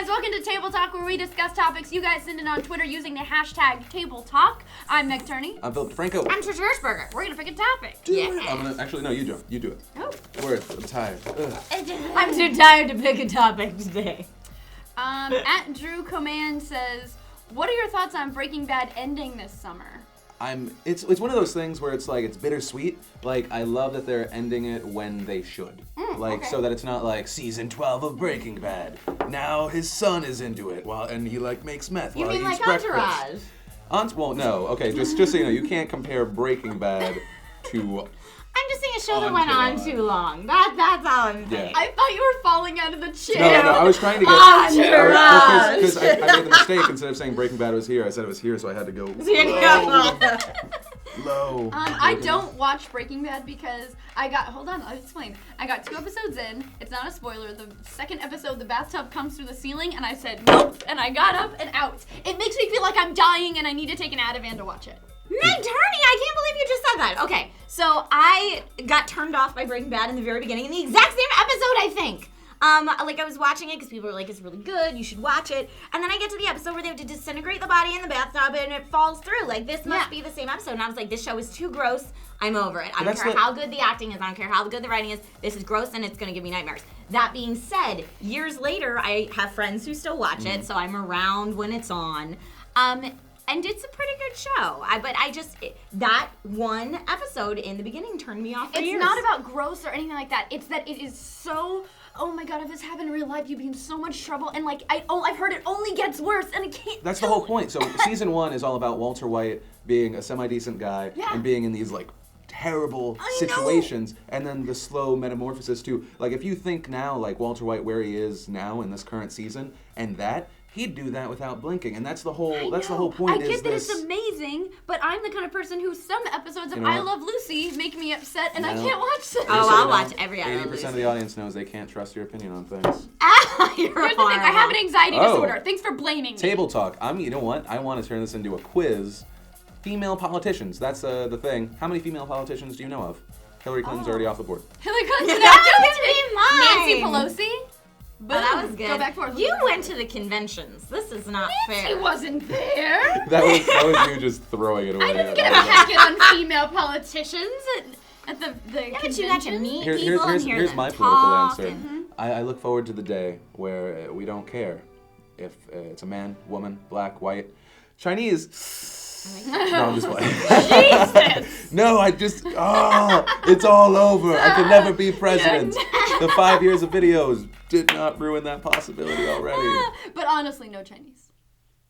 guys, welcome to Table Talk, where we discuss topics you guys send in on Twitter using the hashtag Table Talk. I'm Meg Turney. I'm Philip DeFranco. I'm Trisha Hirschberger. We're gonna pick a topic. Actually, no, you do it. You do it. Oh. I'm tired. Ugh. I'm too tired to pick a topic today. At Drew Command says, what are your thoughts on Breaking Bad ending this summer? It's one of those things where it's like, it's bittersweet. Like, I love that they're ending it when they should. So that it's not like season 12 of Breaking Bad. Now his son is into it, and he like makes meth You while mean he eats like breakfast. Entourage? Well, no. Okay, just so you know, you can't compare Breaking Bad to. I'm just saying a show that went on too long. That's all I'm saying. Yeah. I thought you were falling out of the chair. No, I was trying to get. Entourage. Because I made the mistake. Instead of saying Breaking Bad was here, I said it was here, so I had to go low. I don't watch Breaking Bad because hold on, I'll explain. I got 2 episodes in, it's not a spoiler, the second episode, the bathtub comes through the ceiling, and I said, nope, and I got up and out. It makes me feel like I'm dying and I need to take an Ativan to watch it. Meg Turney, I can't believe you just said that. Okay, so I got turned off by Breaking Bad in the very beginning, in the exact same episode, I think. I was watching it because people were like, it's really good, you should watch it. And then I get to the episode where they have to disintegrate the body in the bathtub and it falls through. Like, this must be the same episode. And I was like, this show is too gross. I'm over it. I don't care how good the acting is. I don't care how good the writing is. This is gross and it's going to give me nightmares. That being said, years later, I have friends who still watch it, so I'm around when it's on. And it's a pretty good show. That one episode in the beginning turned me off for years. It's not about gross or anything like that. It's that it is so, oh my god, if this happened in real life, you'd be in so much trouble. And like, I've heard it only gets worse and it can't. That's the whole point. So season 1 is all about Walter White being a semi-decent guy and being in these like terrible situations, and then the slow metamorphosis to, like, if you think now like Walter White where he is now in this current season, and he'd do that without blinking, and that's the whole point. I get that it's amazing, but I'm the kind of person who some episodes of I Love Lucy make me upset, and I can't watch them. I'll watch every I Love Lucy. 80% of the audience knows they can't trust your opinion on things. Here's the thing, I have an anxiety disorder. Thanks for blaming me. Table talk. You know what? I want to turn this into a quiz. Female politicians. That's the thing. How many female politicians do you know of? Hillary Clinton's already off the board. Hillary Clinton. Nancy Nancy Pelosi. Boom. That was good. Go back forth. You went to the conventions. This is not fair. She wasn't there. that was you just throwing it away. I didn't get a packet on female politicians at the convention. But you got to meet people here's, and hear here's them my talk. political answer. I look forward to the day where we don't care if it's a man, woman, black, white, Chinese. No, I'm just playing. Jesus! No, it's all over. I could never be president. The 5 years of videos did not ruin that possibility already. But honestly, no Chinese.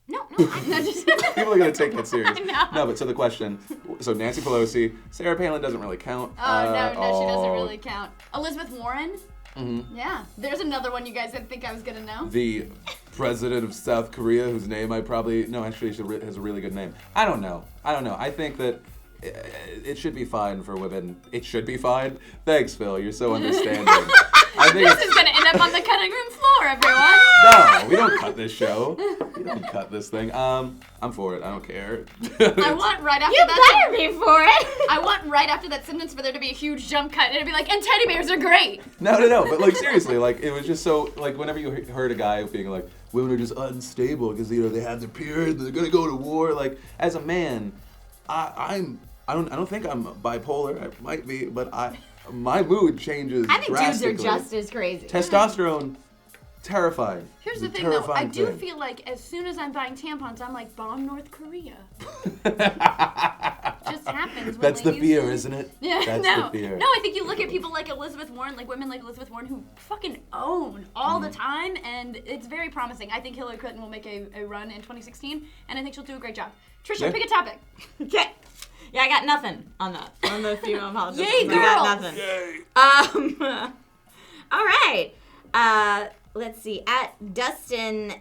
No, People are going to take that serious. I know. No, but so the question, so Nancy Pelosi, Sarah Palin doesn't really count. No, she doesn't really count. Elizabeth Warren? Mm-hmm. Yeah. There's another one you guys didn't think I was going to know. The president of South Korea, whose name actually has a really good name. I don't know. I think that it should be fine for women. It should be fine. Thanks, Phil. You're so understanding. I think this is going to end up on the cutting room floor, everyone. No, we don't cut this show. We don't cut this thing. I'm for it. I don't care. I want right after you that. You better be for it. I want right after that sentence for there to be a huge jump cut, and it'd be like, and teddy bears are great. No. But like seriously, like it was just so like whenever you heard a guy being like, women are just unstable because they have their period, they're gonna go to war. Like as a man, I don't think I'm bipolar. I might be, but my mood changes drastically. I think dudes are just as crazy. Testosterone, terrifying. Here's the thing, though. I do feel like as soon as I'm buying tampons, I'm like, bomb North Korea. Just happens. That's the fear, isn't it? Yeah, That's the fear. No, I think you look at people like Elizabeth Warren, like women like Elizabeth Warren, who fucking own all the time, and it's very promising. I think Hillary Clinton will make a run in 2016, and I think she'll do a great job. Trisha, pick a topic. Okay. Yeah, I got nothing on that. On the female politicians. Yay, girls! I got nothing. All right. Let's see. At Dustin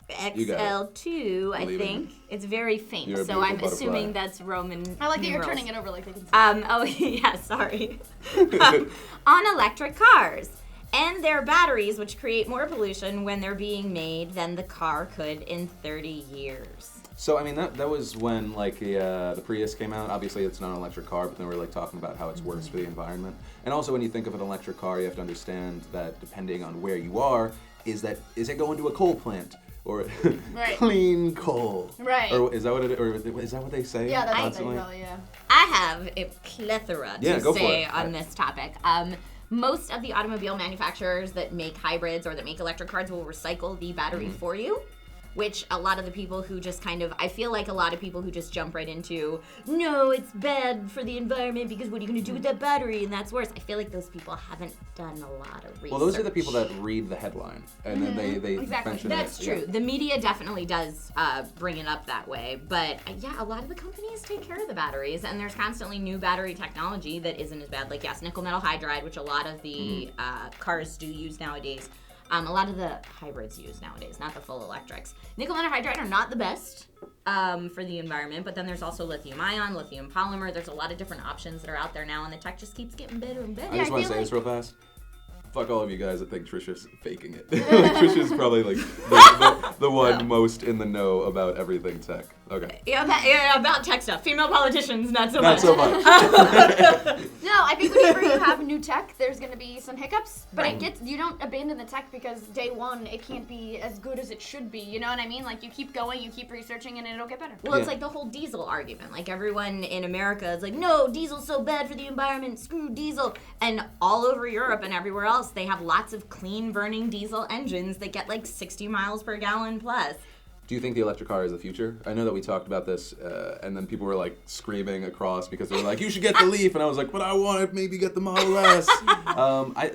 XL2, I think. It's very faint, so I'm assuming that's Roman I like that numerals. you're turning it over like they can see. Yeah, sorry. On electric cars and their batteries, which create more pollution when they're being made than the car could in 30 years. So, I mean, that was when, like, the Prius came out. Obviously, it's not an electric car, but they were, like, talking about how it's worse for the environment. And also, when you think of an electric car, you have to understand that depending on where you are, is it going to a coal plant? Or Right. clean coal. Right. Or is that what they say? Yeah, that's constantly? what they yeah. I have a plethora Yeah, to go for say it. on this topic. Most of the automobile manufacturers that make hybrids or that make electric cars will recycle the battery for you, which a lot of the people who just I feel like a lot of people who just jump right into, no, it's bad for the environment because what are you going to do with that battery and that's worse. I feel like those people haven't done a lot of research. Well, those are the people that read the headline and then they Exactly. mention That's it. true. Yeah. The media definitely does bring it up that way. But yeah, a lot of the companies take care of the batteries, and there's constantly new battery technology that isn't as bad. Like, yes, nickel metal hydride, which a lot of the cars do use nowadays. A lot of the hybrids use nowadays, not the full electrics. Nickel metal hydride are not the best for the environment, but then there's also lithium ion, lithium polymer. There's a lot of different options that are out there now, and the tech just keeps getting better and better. I just I want to feel say this like- real fast. Fuck all of you guys that think Trisha's faking it. Like, Trisha's probably like the one most in the know about everything tech. Okay. Yeah, about tech stuff. Female politicians, not so Not much. so much. No, I think whenever you have new tech, there's going to be some hiccups, but Right. you don't abandon the tech because day one it can't be as good as it should be. You know what I mean? Like you keep going, you keep researching, and it'll get better. Well, it's Yeah. like the whole diesel argument. Like everyone in America is like, no, diesel's so bad for the environment, screw diesel. And all over Europe and everywhere else, they have lots of clean burning diesel engines that get like 60 miles per gallon plus. Do you think the electric car is the future? I know that we talked about this, and then people were like screaming across because they were like, "You should get the Leaf," and I was like, "But I want to maybe get the Model S."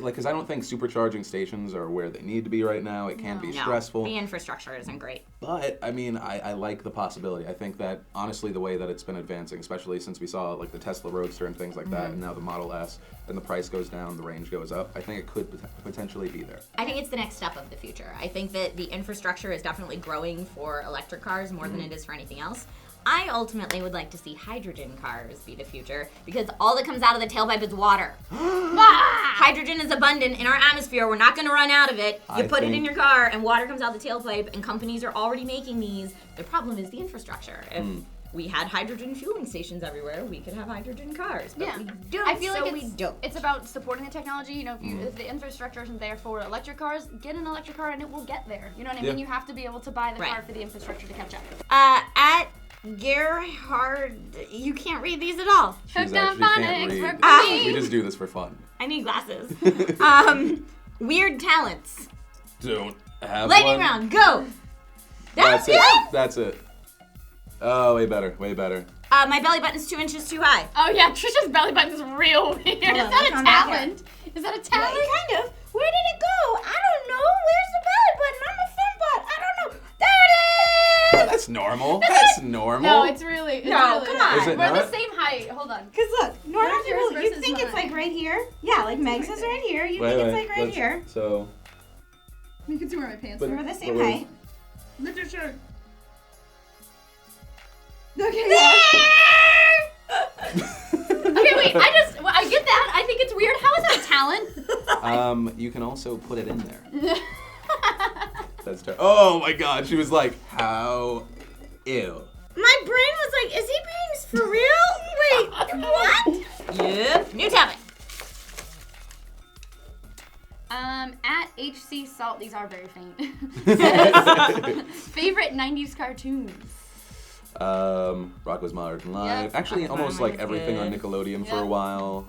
Because I don't think supercharging stations are where they need to be right now. It can be No, stressful. the infrastructure isn't great. But I mean, I like the possibility. I think that honestly, the way that it's been advancing, especially since we saw like the Tesla Roadster and things like that, and now the Model S, and the price goes down, the range goes up. I think it could potentially be there. I think it's the next step of the future. I think that the infrastructure is definitely growing for electric cars more than it is for anything else. I ultimately would like to see hydrogen cars be the future because all that comes out of the tailpipe is water. Hydrogen is abundant in our atmosphere. We're not going to run out of it. You put it in your car and water comes out the tailpipe, and companies are already making these. The problem is the infrastructure. If we had hydrogen fueling stations everywhere, we could have hydrogen cars. But we don't, I feel so like we don't. it's about supporting the technology. You know, if the infrastructure isn't there for electric cars, get an electric car and it will get there. You know what I mean? Yeah. You have to be able to buy the Right. car for the infrastructure to catch up. At Gerhard, you can't read these at all. She's Hooked on actually can't phonics read. for We me. just do this for fun. I need glasses. Weird talents. Don't have Lightning one. round, go. That's it. good. That's it. Oh, way better. Way better. My belly button's 2 inches too high. Oh yeah, Trisha's belly button's real weird. Is on, that let's a come back talent? Is that a talent? Kind of. Where did it go? I don't know. Where's the belly button? I'm a fembot. I don't know. There it is. That's normal. That's normal. No, it's really. No, come on. Is it We're not? the same height. Hold on. Because look, normal Where's yours people, you versus think it's mine? like right here. Yeah, like Meg's is right here. You think it's like right let's- here. So, You can see where my pants But- We're the same but height. Lift your shirt. Okay, Okay, wait. I get that. I think it's weird. How is that a talent? you can also put it in there. That's terrible. Oh my God, she was like, how? Ew. My brain was like, is he being for real? Wait, what? Yep. New topic. At HC Salt, these are very faint. Favorite 90s cartoons? Rocko's Modern Life. Yep. Actually, Rocko's almost Modern like Life everything on good. Nickelodeon for a Yep. while.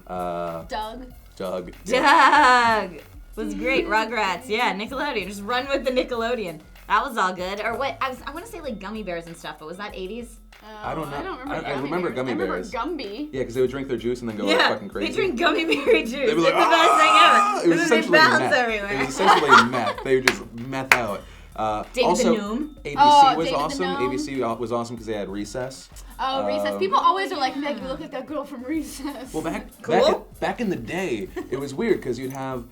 Doug. Doug. Doug was great. Rugrats, yeah, Nickelodeon. Just run with the Nickelodeon. That was all good. Or what? I want to say like gummy bears and stuff, but was that 80s? I don't know. I don't remember. I remember Gummy I Bears. remember Gumby. Yeah, because they would drink their juice and then go like fucking crazy. they drink gummy berry juice. They'd be like, it's the best thing "Ah!" ever. It was And then they essentially bounce meth. everywhere. It was essentially meth. They would just meth out. David Also, the Gnome. ABC Oh, was David the awesome. Gnome. ABC was awesome because they had Recess. Oh, Recess. People always are like, Meg, you look like that girl from Recess. Well, Cool. back in the day, it was weird because you'd have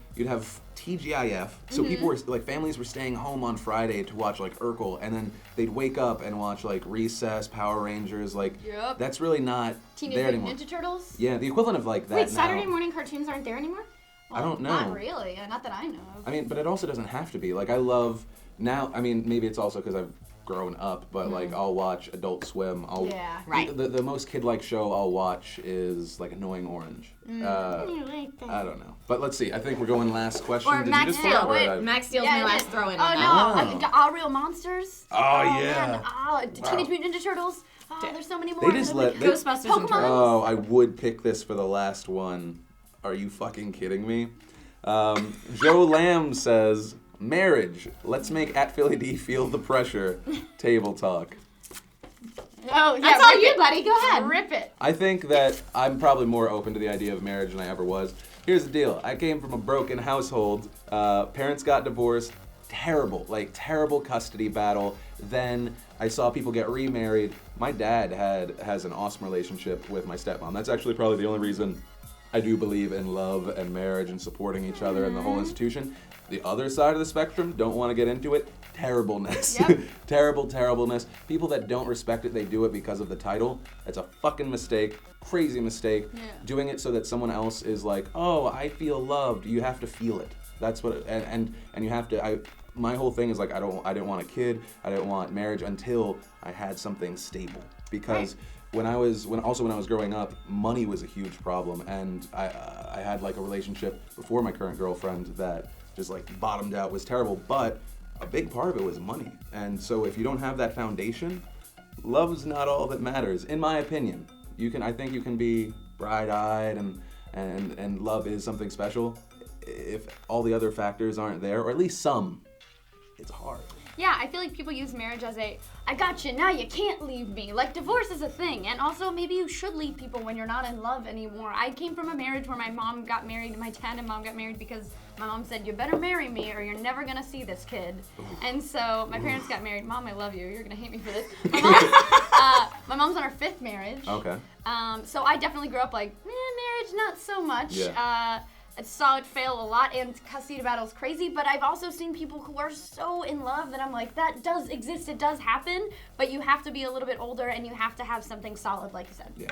TGIF, so people were like families were staying home on Friday to watch like Urkel, and then they'd wake up and watch like Recess, Power Rangers, like Yep. that's really not Teenage there Mutant anymore. Ninja Turtles? Yeah, the equivalent of like that Wait, now. Saturday morning cartoons aren't there anymore? I don't know. Not really. Not that I know of. I mean, but it also doesn't have to be. Like I love now. I mean, maybe it's also because I've grown up, but like I'll watch Adult Swim. Right. The most kid-like show I'll watch is like Annoying Orange. I don't know. But let's see. I think we're going last question. Or Did Max you just pull it up, Steel. or Max Steel's my last throw-in. Oh no, All Real Monsters. Oh, yeah. Man. Oh, Teenage Mutant Ninja Turtles. Oh, there's so many more. They just let Ghostbusters and Pokemon. Turtles. Oh, I would pick this for the last one. Are you fucking kidding me? Joe Lamb says, marriage. Let's make @PhillyD feel the pressure. Table talk. Oh, yeah, That's all you, buddy. Go ahead. Rip it. I think that I'm probably more open to the idea of marriage than I ever was. Here's the deal. I came from a broken household. Parents got divorced. Terrible custody battle. Then I saw people get remarried. My dad has an awesome relationship with my stepmom. That's actually probably the only reason I do believe in love and marriage and supporting each other and the whole institution. The other side of the spectrum, don't want to get into it, terribleness. Yep. Terribleness. People that don't respect it, they do it because of the title. It's a fucking mistake, crazy mistake. Yeah. Doing it so that someone else is like, oh, I feel loved. You have to feel it. That's what, and you have to, my whole thing is like, I didn't want a kid, I didn't want marriage until I had something stable. Because when I was growing up, money was a huge problem, and I had like a relationship before my current girlfriend that just like bottomed out, was terrible, but a big part of it was money. And so if you don't have that foundation, love's not all that matters, in my opinion. I think you can be bright-eyed and love is something special. If all the other factors aren't there, or at least some, it's hard. Yeah, I feel like people use marriage as I got you, now you can't leave me. Like, divorce is a thing, and also maybe you should leave people when you're not in love anymore. I came from a marriage where my mom got married, my dad and mom got married because my mom said, you better marry me or you're never gonna see this kid. And so my parents got married. Mom, I love you. You're gonna hate me for this. My mom's on her 5th marriage. Okay. So I definitely grew up like, marriage, not so much. Yeah. I saw it fail a lot, and custody battle's crazy, but I've also seen people who are so in love that I'm like, that does exist, it does happen, but you have to be a little bit older and you have to have something solid, like you said. Yeah.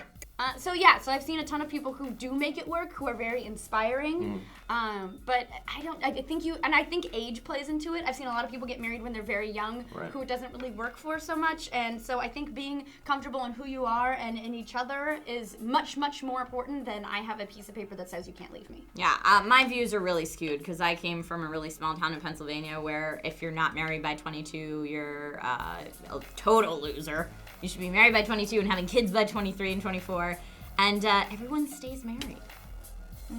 So I've seen a ton of people who do make it work, who are very inspiring, but I think age plays into it. I've seen a lot of people get married when they're very young, who it doesn't really work for so much, and so I think being comfortable in who you are and in each other is much, much more important than I have a piece of paper that says you can't leave me. Yeah, my views are really skewed because I came from a really small town in Pennsylvania where if you're not married by 22, you're a total loser. You should be married by 22 and having kids by 23 and 24, and everyone stays married.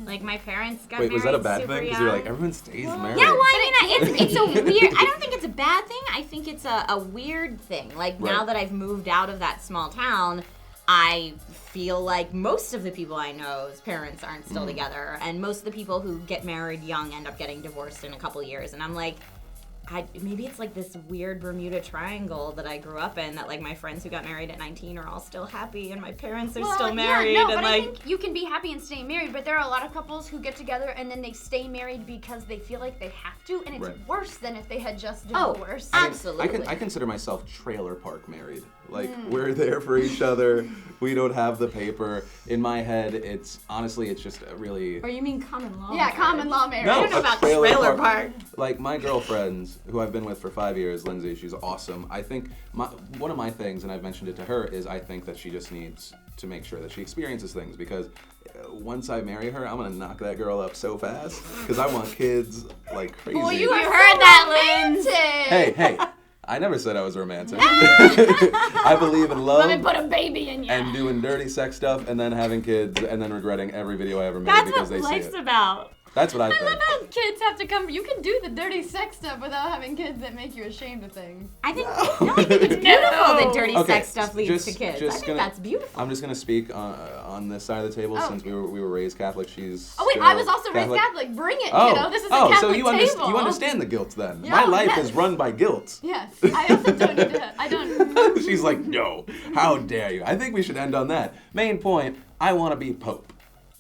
Like, my parents got married. Wait, was that a bad thing? Because you're like, young. everyone stays married. Yeah, well, I mean, it's a weird, I don't think it's a bad thing. I think it's a weird thing. Like, now that I've moved out of that small town, I feel like most of the people I know's parents aren't still together, and most of the people who get married young end up getting divorced in a couple years, and I'm like, maybe it's like this weird Bermuda Triangle that I grew up in, that like my friends who got married at 19 are all still happy and my parents are still married. Yeah, no, and but like, I think you can be happy and stay married, but there are a lot of couples who get together and then they stay married because they feel like they have to, and it's worse than if they had just divorced. Absolutely. I consider myself trailer park married. Like, we're there for each other. We don't have the paper. In my head, it's just a really... Or you mean common law? Yeah, common law marriage. No, I don't know a about trailer park. Like, my girlfriend, who I've been with for 5 years, Lindsay, she's awesome. I think one of my things, and I've mentioned it to her, is I think that she just needs to make sure that she experiences things, because once I marry her, I'm gonna knock that girl up so fast, because I want kids like crazy. Well, you heard that, Lindsay. Hey. I never said I was romantic. I believe in love. Let me put a baby in you. And doing dirty sex stuff, and then having kids, and then regretting every video I ever made because they see it. That's what life's about. That's what I think. I love how kids have to come. You can do the dirty sex stuff without having kids that make you ashamed of things. I think it's beautiful that dirty sex stuff leads to kids. I think that's beautiful. I'm just gonna speak on this side of the table since we were raised Catholic. She's I was also raised Catholic. Bring it, kiddo. This is a Catholic so table. you understand the guilt then. Yeah, My life is run by guilt. Yes. I also don't need to. I don't. She's like, no, how dare you? I think we should end on that. Main point, I want to be Pope.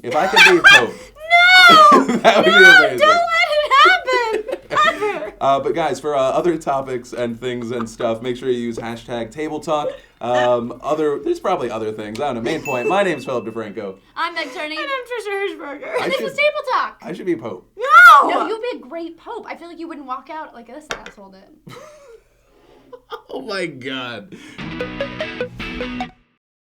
If I could be Pope. No! That would be amazing. Don't let it happen! Ever! But guys, for other topics and things and stuff, make sure you use #TableTalk. There's probably other things. I don't know. Main point. My name's Philip DeFranco. I'm Meg Turney. And I'm Trisha Hirschberger. And this was Table Talk. I should be Pope. No! No, you'd be a great Pope. I feel like you wouldn't walk out like this asshole did. Oh my God.